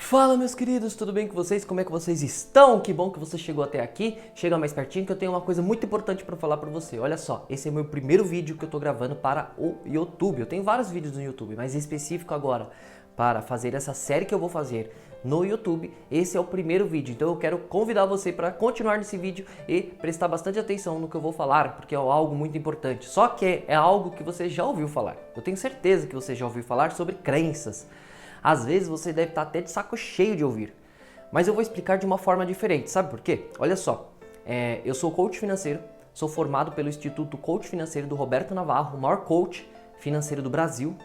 Fala, meus queridos, tudo bem com vocês? Como é que vocês estão? Que bom que você chegou até aqui. Chega mais pertinho que eu tenho uma coisa muito importante para falar para você. Olha só, esse é o meu primeiro vídeo que eu tô gravando para o YouTube. Eu tenho vários vídeos no YouTube, mas em específico agora para fazer essa série que eu vou fazer no YouTube, esse é o primeiro vídeo. Então eu quero convidar você para continuar nesse vídeo e prestar bastante atenção no que eu vou falar, porque é algo muito importante. Só que é algo que você já ouviu falar. Eu tenho certeza que você já ouviu falar sobre crenças. Às vezes você deve estar até de saco cheio de ouvir, mas eu vou explicar de uma forma diferente, sabe por quê? Olha só, eu sou coach financeiro, sou formado pelo Instituto Coach Financeiro do Roberto Navarro, o maior coach financeiro do Brasil,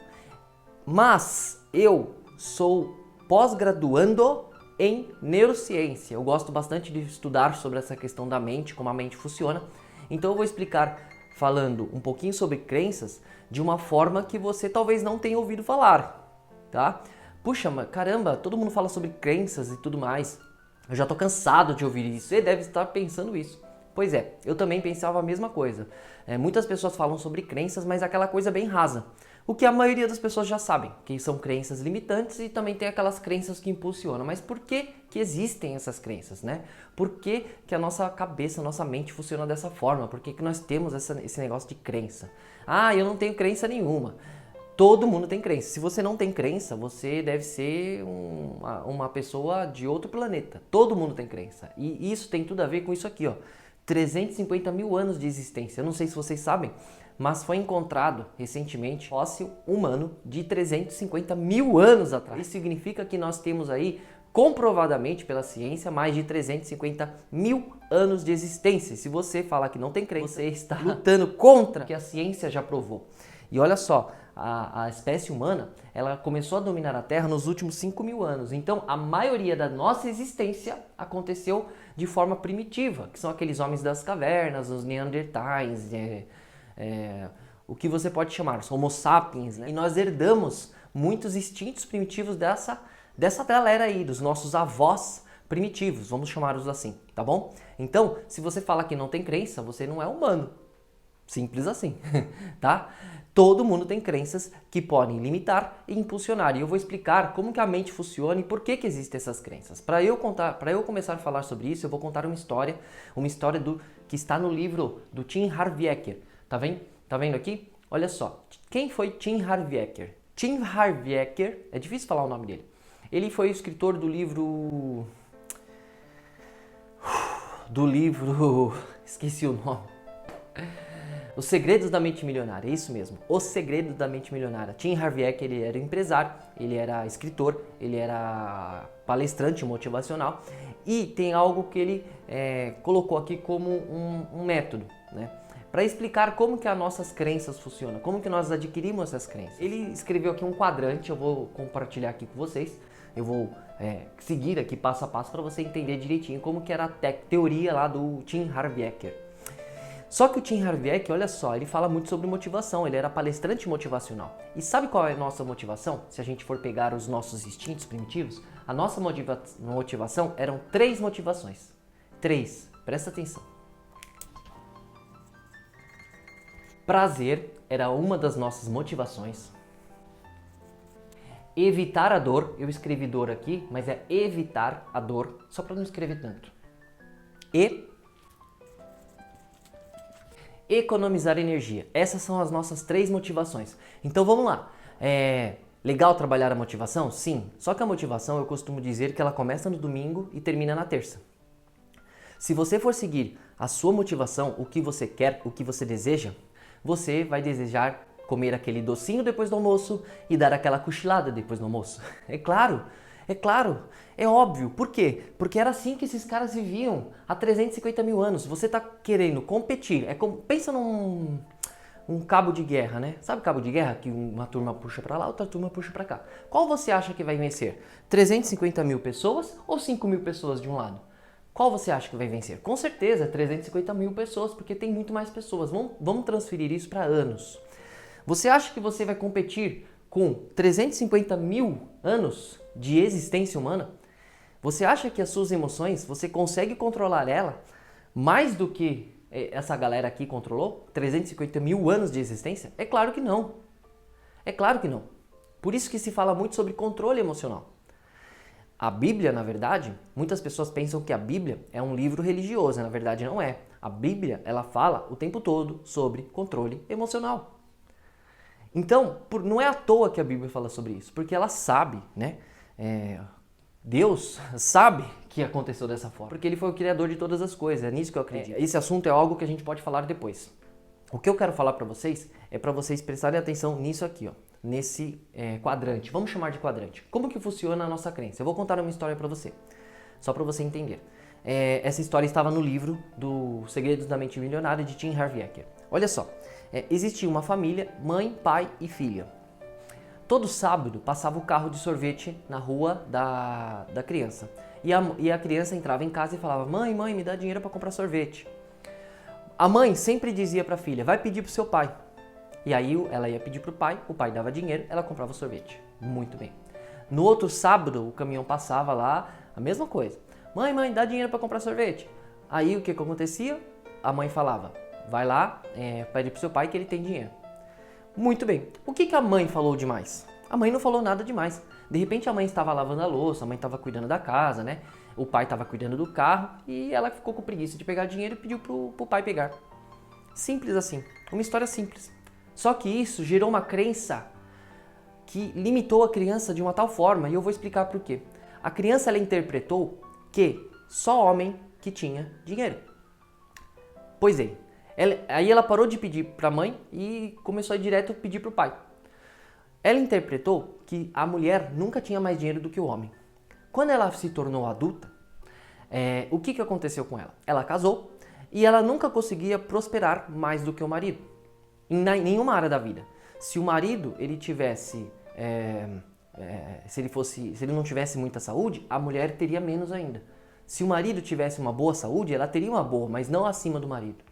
mas eu sou pós-graduando em neurociência. Eu gosto bastante de estudar sobre essa questão da mente, como a mente funciona, então eu vou explicar falando um pouquinho sobre crenças de uma forma que você talvez não tenha ouvido falar, tá? Puxa, mas caramba, todo mundo fala sobre crenças e tudo mais. Eu já tô cansado de ouvir isso. Você deve estar pensando isso. Pois é, eu também pensava a mesma coisa. Muitas pessoas falam sobre crenças, mas aquela coisa bem rasa. O que a maioria das pessoas já sabem, que são crenças limitantes e também tem aquelas crenças que impulsionam. Mas por que existem essas crenças, né? Por que a nossa cabeça, a nossa mente funciona dessa forma? Por que nós temos esse negócio de crença? Ah, eu não tenho crença nenhuma. Todo mundo tem crença. Se você não tem crença, você deve ser uma pessoa de outro planeta. Todo mundo tem crença. E isso tem tudo a ver com isso aqui, ó. 350 mil anos de existência. Eu não sei se vocês sabem, mas foi encontrado recentemente fóssil humano de 350 mil anos atrás. Isso significa que nós temos aí, comprovadamente pela ciência, mais de 350 mil anos de existência. Se você falar que não tem crença, você está lutando contra o que a ciência já provou. E olha só, a espécie humana, ela começou a dominar a Terra nos últimos 5 mil anos. Então, a maioria da nossa existência aconteceu de forma primitiva, que são aqueles homens das cavernas, os neandertais, o que você pode chamar, os homo sapiens, né? E nós herdamos muitos instintos primitivos dessa galera aí, dos nossos avós primitivos, vamos chamá-los assim, tá bom? Então, se você fala que não tem crença, você não é humano. Simples assim, tá? Todo mundo tem crenças que podem limitar e impulsionar. E eu vou explicar como que a mente funciona e por que existem essas crenças. Para eu começar a falar sobre isso, eu vou contar uma história que está no livro do Tim Harv Eker. Tá vendo? Tá vendo aqui? Olha só. Quem foi Tim Harv Eker? Tim Harv Eker, é difícil falar o nome dele. Ele foi o escritor do livro esqueci o nome. Os Segredos da Mente Milionária, é isso mesmo, Os Segredos da Mente Milionária. Tim Harv Eker, ele era empresário, ele era escritor, ele era palestrante motivacional e tem algo que ele colocou aqui como um método, né? Para explicar como que as nossas crenças funcionam, como que nós adquirimos essas crenças. Ele escreveu aqui um quadrante, eu vou compartilhar aqui com vocês, eu vou seguir aqui passo a passo para você entender direitinho como que era a teoria lá do Tim Harv Eker. Só que o Tim Harv Eker, olha só, ele fala muito sobre motivação, ele era palestrante motivacional. E sabe qual é a nossa motivação? Se a gente for pegar os nossos instintos primitivos, a nossa motivação eram 3 motivações. 3, presta atenção. Prazer era uma das nossas motivações. Evitar a dor, eu escrevi dor aqui, mas é evitar a dor, só para não escrever tanto. E economizar energia. Essas são as nossas 3 motivações. Então vamos lá. É legal trabalhar a motivação? Sim. Só que a motivação, eu costumo dizer que ela começa no domingo e termina na terça. Se você for seguir a sua motivação, o que você quer, o que você deseja, você vai desejar comer aquele docinho depois do almoço e dar aquela cochilada depois do almoço. É claro. É óbvio. Por quê? Porque era assim que esses caras viviam há 350 mil anos. Você está querendo competir. Pensa num cabo de guerra, né? Sabe cabo de guerra? Que uma turma puxa para lá, outra turma puxa para cá. Qual você acha que vai vencer? 350 mil pessoas ou 5 mil pessoas de um lado? Qual você acha que vai vencer? Com certeza, 350 mil pessoas, porque tem muito mais pessoas. Vamos transferir isso para anos. Você acha que você vai competir com 350 mil anos de existência humana? Você acha que as suas emoções, você consegue controlar ela mais do que essa galera aqui controlou? 350 mil anos de existência? É claro que não. É claro que não. Por isso que se fala muito sobre controle emocional. A Bíblia, na verdade, muitas pessoas pensam que a Bíblia é um livro religioso, na verdade não é. A Bíblia, ela fala o tempo todo sobre controle emocional. Então, não é à toa que a Bíblia fala sobre isso, porque ela sabe, né? Deus sabe que aconteceu dessa forma, porque ele foi o criador de todas as coisas, é nisso que eu acredito. Esse assunto é algo que a gente pode falar depois. O que eu quero falar para vocês é para vocês prestarem atenção nisso aqui, ó, nesse quadrante. Vamos chamar de quadrante. Como que funciona a nossa crença? Eu vou contar uma história para você, só para você entender. Essa história estava no livro do Segredos da Mente Milionária de Tim Harv Eker. Olha só, existia uma família, mãe, pai e filha. Todo sábado passava o carro de sorvete na rua da criança. E a criança entrava em casa e falava: mãe, me dá dinheiro para comprar sorvete. A mãe sempre dizia para a filha: vai pedir pro seu pai. E aí ela ia pedir pro pai, o pai dava dinheiro, ela comprava sorvete. Muito bem. No outro sábado, o caminhão passava lá, a mesma coisa. Mãe, dá dinheiro para comprar sorvete. Aí o que acontecia? A mãe falava: vai lá, pede pro seu pai que ele tem dinheiro. Muito bem. O que a mãe falou demais? A mãe não falou nada demais. De repente a mãe estava lavando a louça, a mãe estava cuidando da casa, né? O pai estava cuidando do carro e ela ficou com preguiça de pegar dinheiro e pediu pro pai pegar. Simples assim. Uma história simples. Só que isso gerou uma crença que limitou a criança de uma tal forma, e eu vou explicar por quê. A criança, ela interpretou que só homem que tinha dinheiro. Pois é. Aí ela parou de pedir para a mãe e começou a ir direto pedir para o pai. Ela interpretou que a mulher nunca tinha mais dinheiro do que o homem. Quando ela se tornou adulta, o que aconteceu com ela? Ela casou e ela nunca conseguia prosperar mais do que o marido. Em nenhuma área da vida. Se o marido ele tivesse, se ele não tivesse muita saúde, a mulher teria menos ainda. Se o marido tivesse uma boa saúde, ela teria uma boa, mas não acima do marido.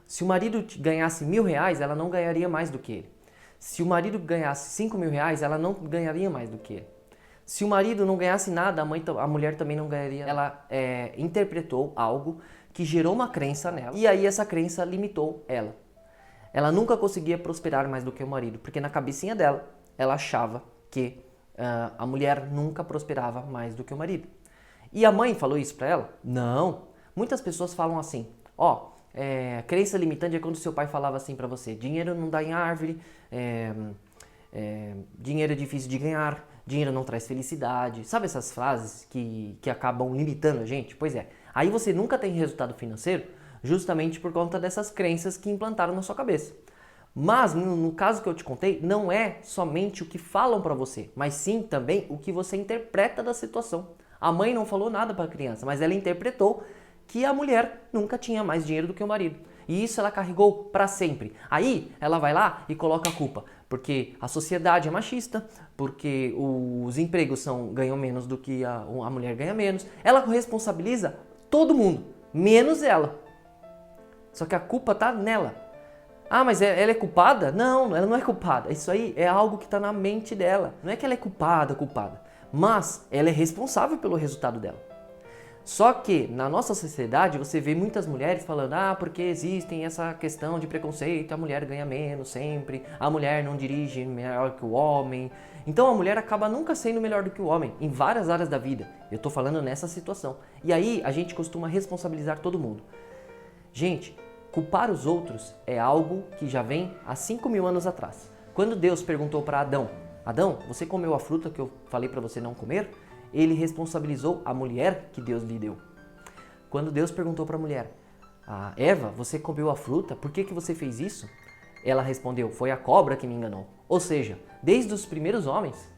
Se o marido ganhasse R$1.000, ela não ganharia mais do que ele. Se o marido ganhasse R$5.000, ela não ganharia mais do que ele. Se o marido não ganhasse nada, a mulher também não ganharia. Ela interpretou algo que gerou uma crença nela, e aí essa crença limitou ela. Ela nunca conseguia prosperar mais do que o marido, porque na cabecinha dela, ela achava que a mulher nunca prosperava mais do que o marido. E a mãe falou isso pra ela? Não. Muitas pessoas falam assim: crença limitante é quando seu pai falava assim pra você: dinheiro não dá em árvore, dinheiro é difícil de ganhar, dinheiro não traz felicidade. Sabe essas frases que acabam limitando a gente? Pois é. Aí você nunca tem resultado financeiro justamente por conta dessas crenças que implantaram na sua cabeça. Mas no caso que eu te contei, não é somente o que falam pra você, mas sim também o que você interpreta da situação. A mãe não falou nada pra criança, mas ela interpretou que a mulher nunca tinha mais dinheiro do que o marido. E isso ela carregou para sempre. Aí ela vai lá e coloca a culpa, porque a sociedade é machista, porque os empregos ganham menos do que a mulher ganha menos. Ela responsabiliza todo mundo, menos ela. Só que a culpa tá nela. Ah, mas ela é culpada? Não, ela não é culpada. Isso aí é algo que está na mente dela. Não é que ela é culpada, mas ela é responsável pelo resultado dela. Só que na nossa sociedade você vê muitas mulheres falando: porque existe essa questão de preconceito, a mulher ganha menos sempre, a mulher não dirige melhor que o homem. Então a mulher acaba nunca sendo melhor do que o homem em várias áreas da vida. Eu tô falando nessa situação. E aí a gente costuma responsabilizar todo mundo. Gente, culpar os outros é algo que já vem há 5.000 anos atrás. Quando Deus perguntou para Adão: Adão, você comeu a fruta que eu falei para você não comer? Ele responsabilizou a mulher que Deus lhe deu. Quando Deus perguntou para a mulher: Eva, você comeu a fruta? Por que você fez isso? Ela respondeu: foi a cobra que me enganou. Ou seja, desde os primeiros homens,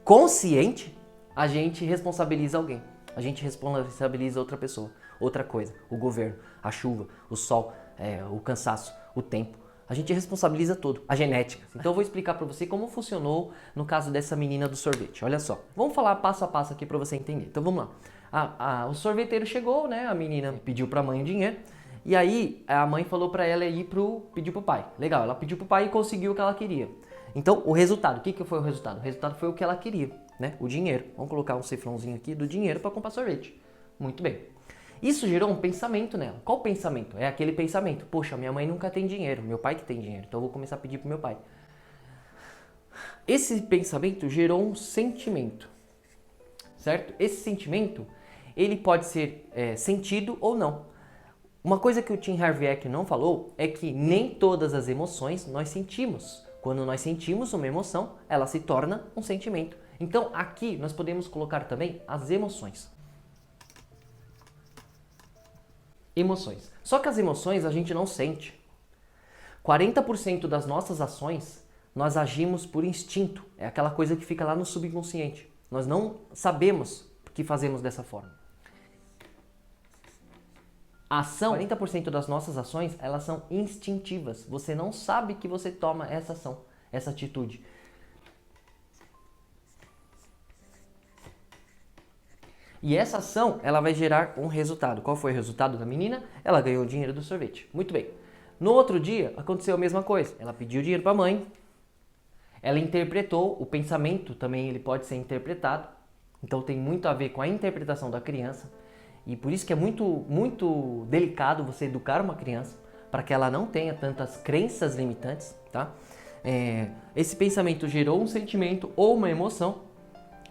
consciente, a gente responsabiliza alguém. A gente responsabiliza outra pessoa, outra coisa. O governo, a chuva, o sol, o cansaço, o tempo. A gente responsabiliza tudo, a genética. Então eu vou explicar para você como funcionou no caso dessa menina do sorvete. Olha só, vamos falar passo a passo aqui para você entender. Então vamos lá. O sorveteiro chegou, né? A menina pediu para a mãe o dinheiro. E aí a mãe falou para ela pedir pro pai. Legal, ela pediu pro pai e conseguiu o que ela queria. Então o resultado, o que foi o resultado? O resultado foi o que ela queria, né? O dinheiro. Vamos colocar um cifrãozinho aqui do dinheiro para comprar sorvete. Muito bem. Isso gerou um pensamento nela. Qual pensamento? É aquele pensamento: poxa, minha mãe nunca tem dinheiro, meu pai que tem dinheiro, então eu vou começar a pedir pro meu pai. Esse pensamento gerou um sentimento. certo? Esse sentimento, ele pode ser sentido ou não. Uma coisa que o Tim Harv Eker não falou é que nem todas as emoções nós sentimos. Quando nós sentimos uma emoção, ela se torna um sentimento. Então aqui nós podemos colocar também as emoções. Emoções. Só que as emoções a gente não sente. 40% das nossas ações nós agimos por instinto. É aquela coisa que fica lá no subconsciente. Nós não sabemos que fazemos dessa forma. A ação, 40% das nossas ações, elas são instintivas. Você não sabe que você toma essa ação, essa atitude. E essa ação, ela vai gerar um resultado. Qual foi o resultado da menina? Ela ganhou o dinheiro do sorvete. Muito bem. No outro dia, aconteceu a mesma coisa. Ela pediu dinheiro para a mãe. Ela interpretou, o pensamento também ele pode ser interpretado. Então tem muito a ver com a interpretação da criança. E por isso que é muito delicado você educar uma criança para que ela não tenha tantas crenças limitantes, tá? Esse pensamento gerou um sentimento ou uma emoção.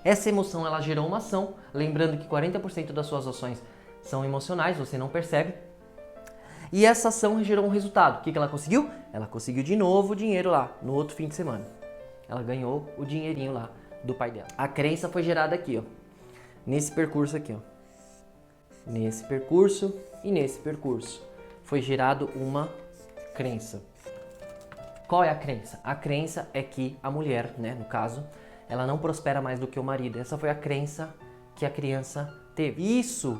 Essa emoção ela gerou uma ação, lembrando que 40% das suas ações são emocionais, você não percebe. E essa ação gerou um resultado. O que ela conseguiu? Ela conseguiu de novo o dinheiro lá, no outro fim de semana. Ela ganhou o dinheirinho lá do pai dela. A crença foi gerada aqui, ó, nesse percurso aqui, ó. Nesse percurso e nesse percurso. Foi gerado uma crença. Qual é a crença? A crença é que a mulher, né, no caso, ela não prospera mais do que o marido. Essa foi a crença que a criança teve. Isso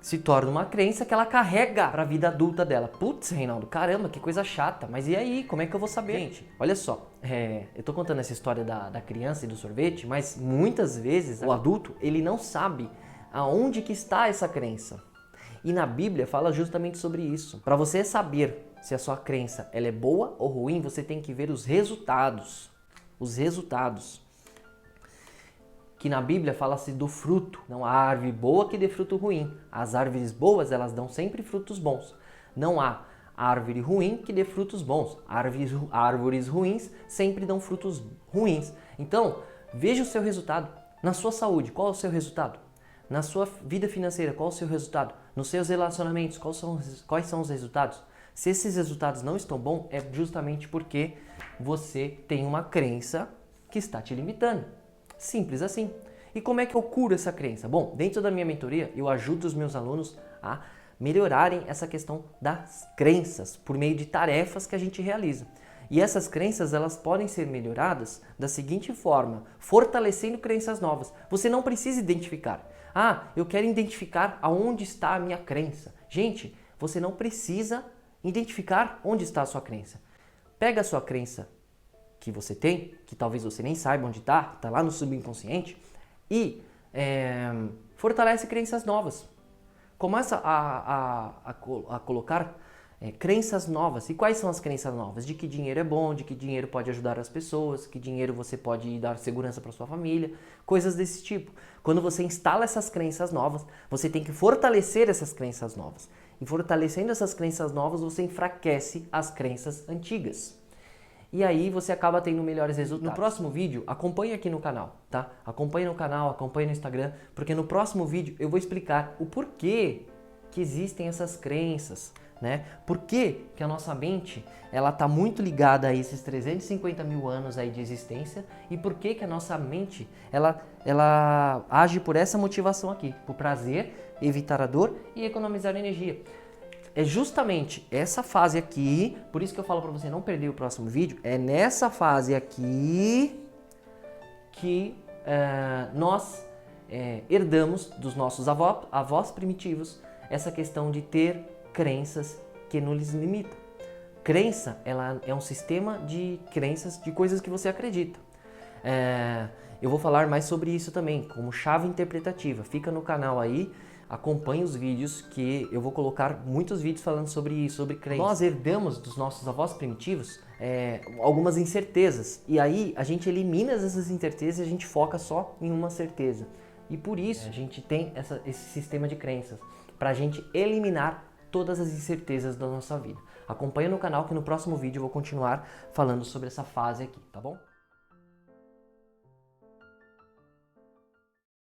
se torna uma crença que ela carrega para a vida adulta dela. Putz, Reinaldo, caramba, que coisa chata. Mas e aí, como é que eu vou saber? Gente, olha só, eu tô contando essa história da criança e do sorvete, mas muitas vezes o adulto, ele não sabe aonde que está essa crença. E na Bíblia fala justamente sobre isso. Para você saber se a sua crença ela é boa ou ruim, você tem que ver os resultados. Os resultados. Que na Bíblia fala-se do fruto. Não há árvore boa que dê fruto ruim. As árvores boas, elas dão sempre frutos bons. Não há árvore ruim que dê frutos bons. Árvores ruins sempre dão frutos ruins. Então, veja o seu resultado. Na sua saúde, qual é o seu resultado? Na sua vida financeira, qual é o seu resultado? Nos seus relacionamentos, quais são os resultados? Se esses resultados não estão bons, é justamente porque você tem uma crença que está te limitando. Simples assim. E como é que eu curo essa crença? Bom, dentro da minha mentoria, eu ajudo os meus alunos a melhorarem essa questão das crenças por meio de tarefas que a gente realiza. E essas crenças, elas podem ser melhoradas da seguinte forma, fortalecendo crenças novas. Você não precisa identificar. Ah, eu quero identificar aonde está a minha crença. Gente, você não precisa identificar onde está a sua crença. Pega a sua crença que você tem, que talvez você nem saiba onde está lá no subconsciente, e fortalece crenças novas. Começa a colocar crenças novas. E quais são as crenças novas? De que dinheiro é bom, de que dinheiro pode ajudar as pessoas, que dinheiro você pode dar segurança para sua família, coisas desse tipo. Quando você instala essas crenças novas, você tem que fortalecer essas crenças novas. E fortalecendo essas crenças novas, você enfraquece as crenças antigas. E aí você acaba tendo melhores resultados. No próximo vídeo, acompanhe aqui no canal, tá? Acompanhe no canal, acompanhe no Instagram, porque no próximo vídeo eu vou explicar o porquê que existem essas crenças, né? Por que a nossa mente, ela tá muito ligada a esses 350 mil anos aí de existência e por que a nossa mente, ela age por essa motivação aqui, por prazer, evitar a dor e economizar energia. É justamente essa fase aqui, por isso que eu falo para você não perder o próximo vídeo, é nessa fase aqui que nós herdamos dos nossos avós primitivos essa questão de ter crenças que nos limitam. Crença, ela é um sistema de crenças, de coisas que você acredita. Eu vou falar mais sobre isso também, como chave interpretativa. Fica no canal aí, acompanhe os vídeos que eu vou colocar muitos vídeos falando sobre crença. Nós herdamos dos nossos avós primitivos algumas incertezas e aí a gente elimina essas incertezas e a gente foca só em uma certeza. E por isso a gente tem esse sistema de crenças, para a gente eliminar todas as incertezas da nossa vida. Acompanhe no canal que no próximo vídeo eu vou continuar falando sobre essa fase aqui, tá bom?